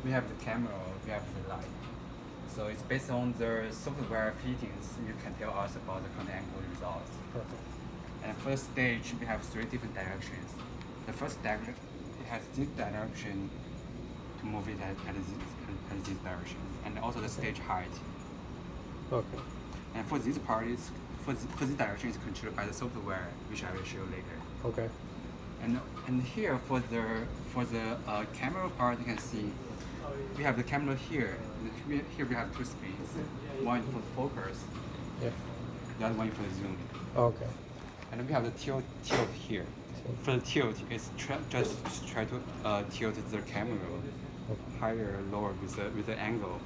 we have the camera, we have the light. So it's based on the software fittings. You can tell us about the content angle results. Perfect. And for the stage, we have three different directions. The first direction, it has this direction to move it at this direction, and also the stage height. Okay. And for this part, for this direction is controlled by the software, which I will show later. Okay. And here for the camera part, you can see we have the camera here. Here we have two screens. One for the focus, Yeah. the other one for the zoom. Okay. And we have the tilt here. For the tilt, it's just try to tilt the camera higher, lower with the angle.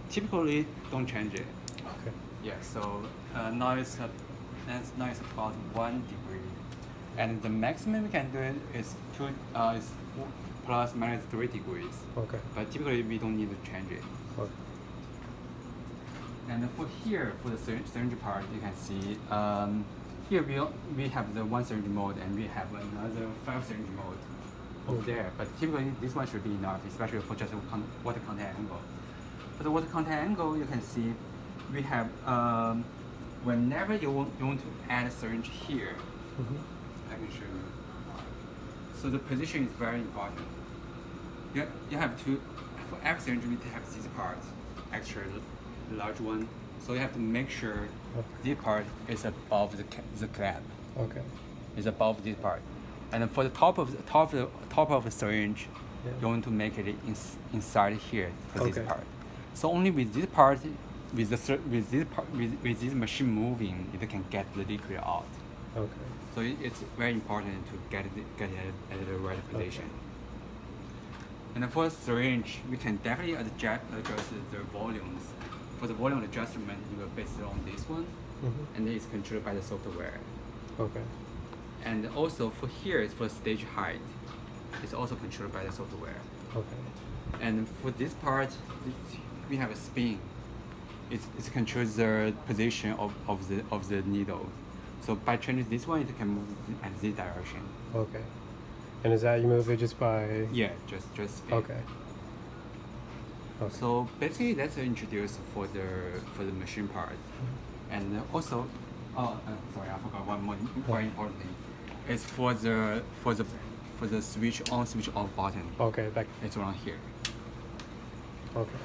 Typically, don't change it. Okay. Yeah. So now it's about 1 degree, and the maximum we can do it is plus minus 3 degrees. Okay. But typically we don't need to change it. Okay. And for here, for the syringe part, you can see here we have the 1 syringe mode, and we have another 5 syringe mode over there. But typically this one should be enough, especially for just water content angle. For the water content angle, you can see we have whenever you want to add a syringe here, I can show you. So the position is very important. You have to, for every syringe we have this part, extra large one. So you have to make sure this part is above the clamp. Okay. Is above this part, and for the top of the syringe, Yeah. you want to make it inside here for Okay. this part. So only with this part, with this machine moving, it can get the liquid out. Okay. So it's very important to get it at the right position. And for the syringe, we can definitely adjust the volumes. For the volume adjustment, you will base it on this one, and it's controlled by the software. Okay. And also for here, it's for stage height. It's also controlled by the software. Okay. And for this part, we have a spin. It controls the position of the needle. So by changing this one, it can move at this direction. Okay. And is that you move it just by? Yeah, just spin. Okay. Okay. So basically, that's introduced for the machine part. And also, sorry, I forgot one more very important thing. It's for the switch on, switch off button. Okay. Back. It's around here. Okay.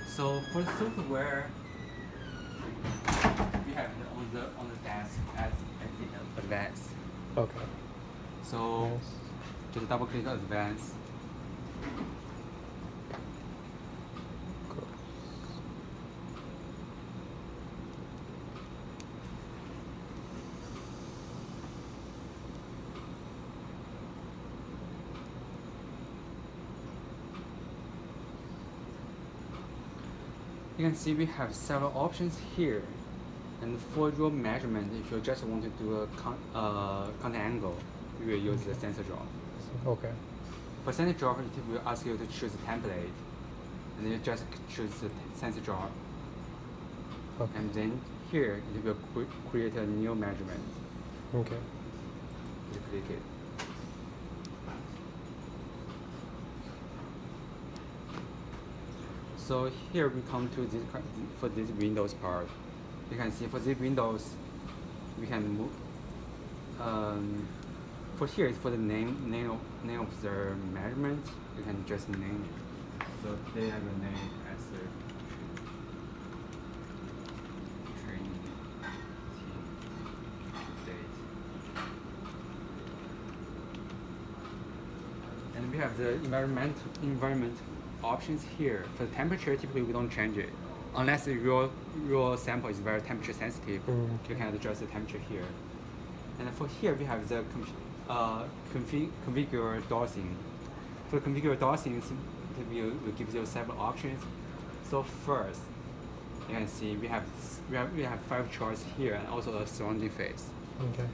So for the software, we have it on the desk as advanced. Okay. So Nice. just double click advanced. Cool. You can see we have several options here. And for your measurement, if you just want to do a content angle, you will use the sensor drop. Okay. For sensor drop, it will ask you to choose a template, and then you just choose the sensor drop. Okay. And then here, it will create a new measurement. Okay. You click it. So here we come to this for this Windows part. You can see for this Windows, we can move. For here is for the name of the measurement. You can just name it. So they have a name as the training team date. And we have the environment options here. For the temperature, typically we don't change it. Unless your sample is very temperature sensitive, you can adjust the temperature here. And for here, we have the configure dosing. For configure dosing, it will give you several options. So first, you can see we have 5 choices here, and also a surrounding face. Okay.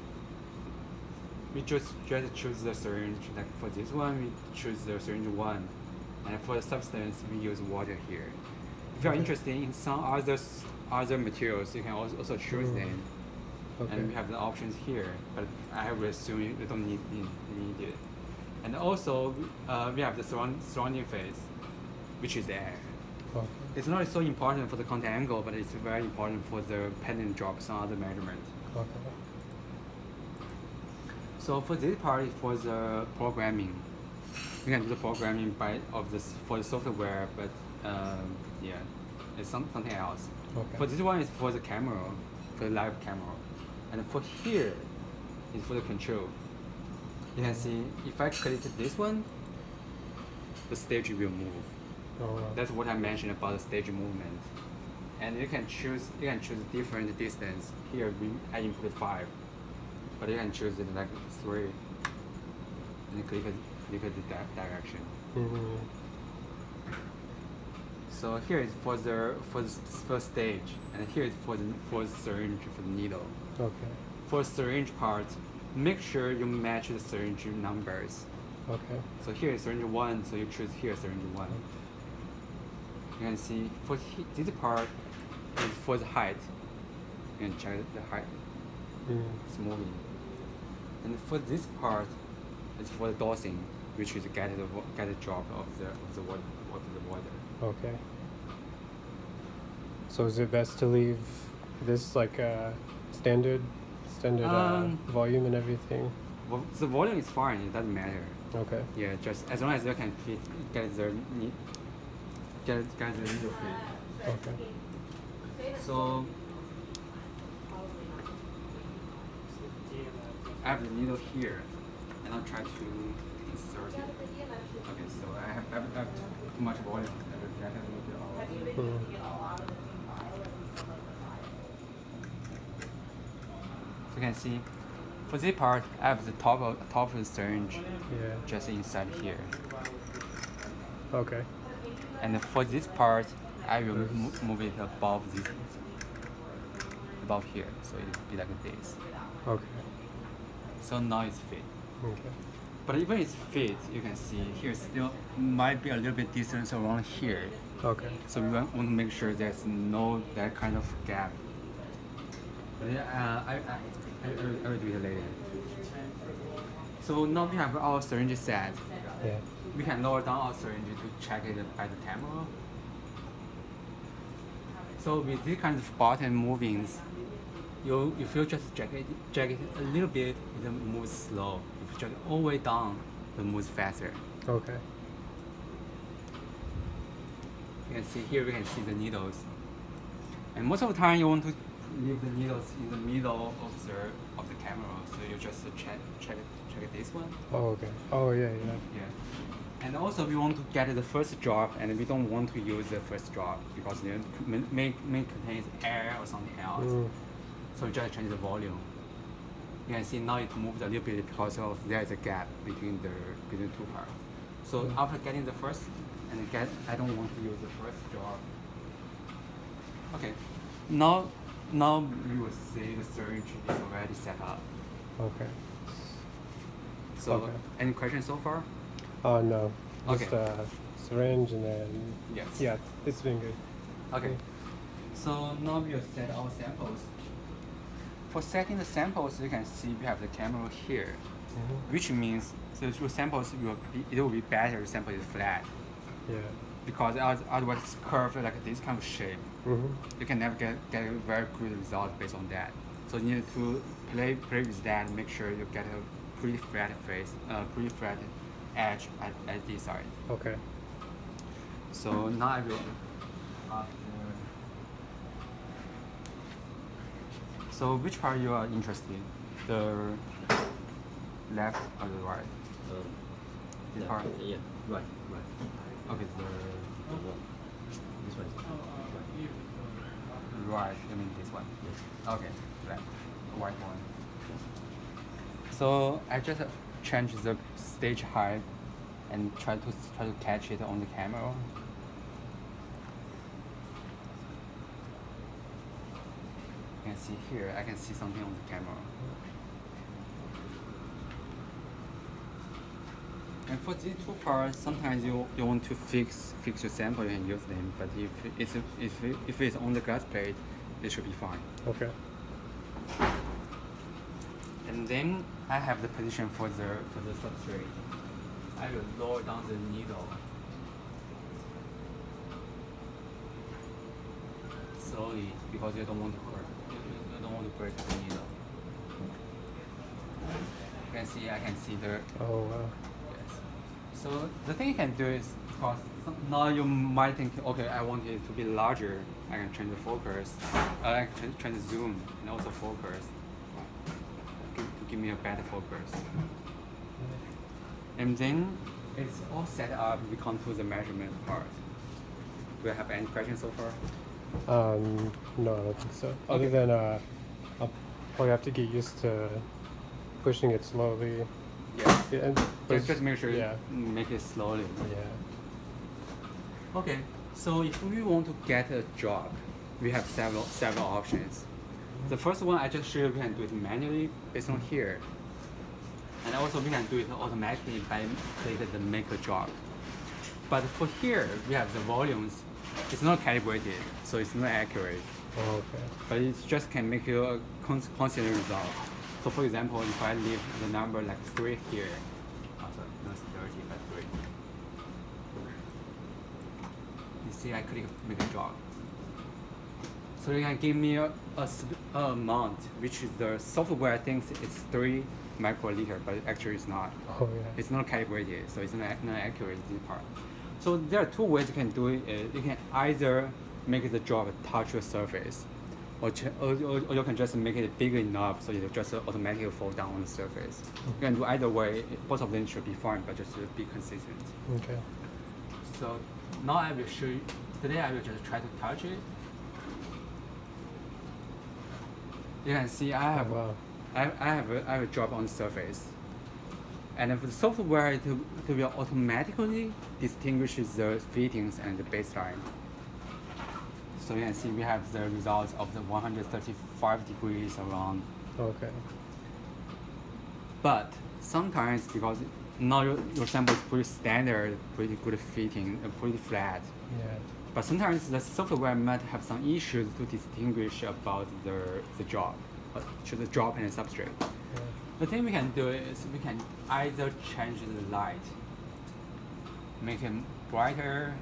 We just choose the syringe. Like for this one, we choose the syringe 1, and for the substance, we use water here. If you are interested in some other materials, you can also choose them. Okay. And we have the options here, but I will assume you don't need it. And also, we have the surrounding phase, which is air. Okay. It's not so important for the contact angle, but it's very important for the pendant drops and other measurement. Okay. So for this part, is for the programming. You can do the programming for the software, but yeah, it's something else. Okay. For this one is for the camera, for the live camera, and for here is for the control. You can see if I click this one, the stage will move. Alright. That's what I mentioned about the stage movement. And you can choose different distance. Here I input 5, but you can choose it like 3, and click the direction. Mm-hmm. So here is for the first stage, and here is for the syringe, for the needle. Okay. For syringe part, make sure you match the syringe numbers. Okay. So here is syringe 1, so you choose here syringe 1. You can see for this part is for the height. You can check the height. Mm. It's moving. And for this part, it's for the dosing, which is get the drop of the water. Okay. So is it best to leave this like standard volume and everything? Well, the volume is fine. It doesn't matter. Okay. Yeah, just as long as you can get the needle fit. Okay. So I have the needle here, and I'll try to insert it. Okay, so I have too much volume. Mm. So you can see, for this part, I have the top of the syringe Yeah. just inside here, Okay. and for this part, I will move it above here, so it'll be like this. Okay. So now it's fit. Okay. But even it's fit, you can see here still might be a little bit distance around here. Okay. So we want to make sure there's no that kind of gap. But yeah, I will do it later. So now we have our syringe set. Yeah. We can lower down our syringe to check it by the camera. So with these kinds of button movings, if you just drag it a little bit, it moves slow. If you drag it all the way down, it moves faster. Okay. You can see here, we can see the needles. And most of the time, you want to leave the needles in the middle of the camera. So you just check this one. Oh, okay. Oh, yeah, yeah. Yeah. And also, we want to get the first drop, and we don't want to use the first drop because it may contain air or something else. Mm. So we just change the volume. You can see now it moved a little bit because of there is a gap between two parts. So after getting the first, I don't want to use the first drop. Okay, now you will see the syringe is already set up. Okay. So Okay. any questions so far? No. Just Okay. syringe and then. Yes. Yeah, it's been good. Okay. So now we'll set our samples. For setting the samples, you can see we have the camera here, Mm-hmm. which means your samples will be better if sample is flat, Yeah. because otherwise it's curved like this kind of shape. Mm-hmm. You can never get a very good result based on that. So you need to play with that and make sure you get a pretty flat face, pretty flat edge at this side. Okay. So now I will. So which part you are interested in? The left or the right? This part? Yeah, right. Okay, This one. right. I mean this one. Yes. Okay, left, white one. So I just changed the stage height and try to catch it on the camera. You can see here, I can see something on the camera. And for these two parts, sometimes you want to fix your sample, you can use them. But if it's on the glass plate, it should be fine. Okay. And then I have the position for the substrate. I will lower down the needle slowly because you don't want to hurt. You don't want to break the needle. You can see, I can see the. Oh wow. Yes. So the thing you can do is, because now you might think, okay, I want it to be larger. I can change the focus. I can change the zoom and also focus to give me a better focus. And then it's all set up. We come to the measurement part. Do you have any questions so far? No, I don't think so. Okay. Other than I'll probably have to get used to pushing it slowly. Yes. Yeah, and Just make sure Yeah. you make it slowly. Yeah. Okay. So if we want to get a job, we have several options. The first one I just showed you, we can do it manually based on here. And also we can do it automatically by clicking the make a job. But for here, we have the volumes. It's not calibrated, so it's not accurate. Oh, okay. But it just can make you a constant result. So for example, if I leave the number like 3 here, oh sorry, not 30, but 3. You see, I click make a job. So you can give me a amount, which is the software thinks it's 3 microliter, but actually it's not. Oh yeah. It's not calibrated, so it's not accurate this part. So there are 2 ways you can do it. You can either make the job touch your surface, or you can just make it big enough so it just automatically fall down on the surface. You can do either way. Both of them should be fine, but just be consistent. Okay. So now I will show you. Today I will just try to touch it. You can see I have Oh, wow. I have a drop on the surface. And for the software, it will automatically distinguishes the fittings and the baseline. So you can see we have the results of the 135 degrees around. Okay. But sometimes, because now your sample is pretty standard, pretty good fitting, pretty flat. Yeah. But sometimes the software might have some issues to distinguish about the drop, the drop and the substrate. Yeah. The thing we can do is we can either change the light, make it brighter,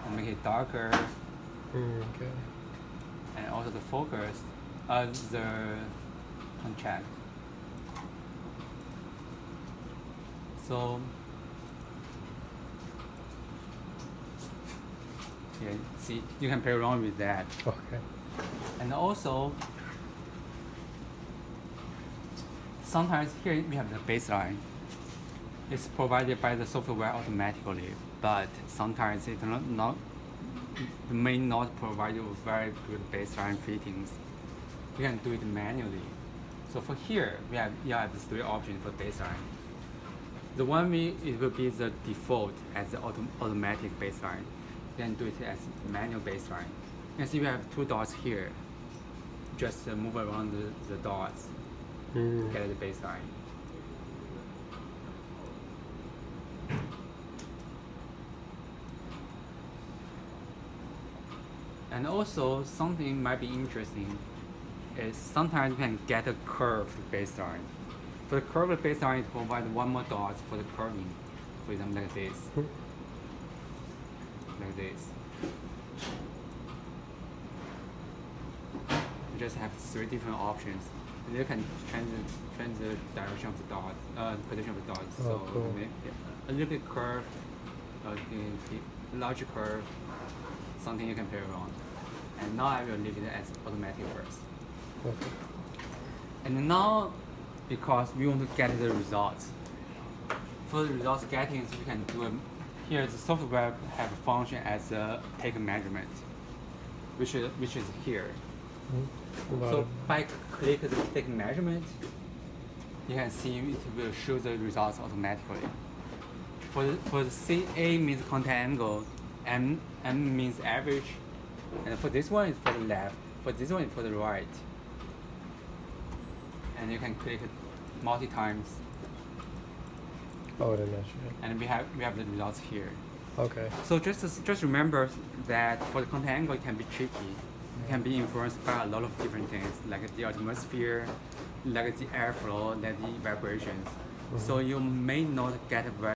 or make it darker, Okay. and also the focus, the contrast. So, yeah, see, you can play around with that. Okay. And also, sometimes here we have the baseline. It's provided by the software automatically, but sometimes it may not provide you with very good baseline fittings. You can do it manually. So for here, you have these 3 options for baseline. The one it will be the default as the automatic baseline. You can do it as manual baseline. You can see we have 2 dots here. Just move around the dots. Get the baseline. And also something might be interesting is sometimes you can get a curved baseline. For the curved baseline, it provides 1 more dot for the curving. For example, like this. Like this. You just have 3 different options. And you can change the direction of the dot, position of the dots. Oh, So cool. a little bit curved, larger curve, something you can play around. And now I will leave it as automatic first. Okay. And now, because we want to get the results, for the results getting, so we can do here the software have a function as a take a measurement, which is here. So by click the take measurement, you can see it will show the results automatically. For the CA means contact angle, M means average, and for this one is for the left, for this one is for the right. And you can click it multi times, Oh, to measure it. and we have the results here. Okay. So just remember that for the contact angle, it can be tricky. It can be influenced by a lot of different things, like the atmosphere, like the airflow, like the vibrations. So you may not get a very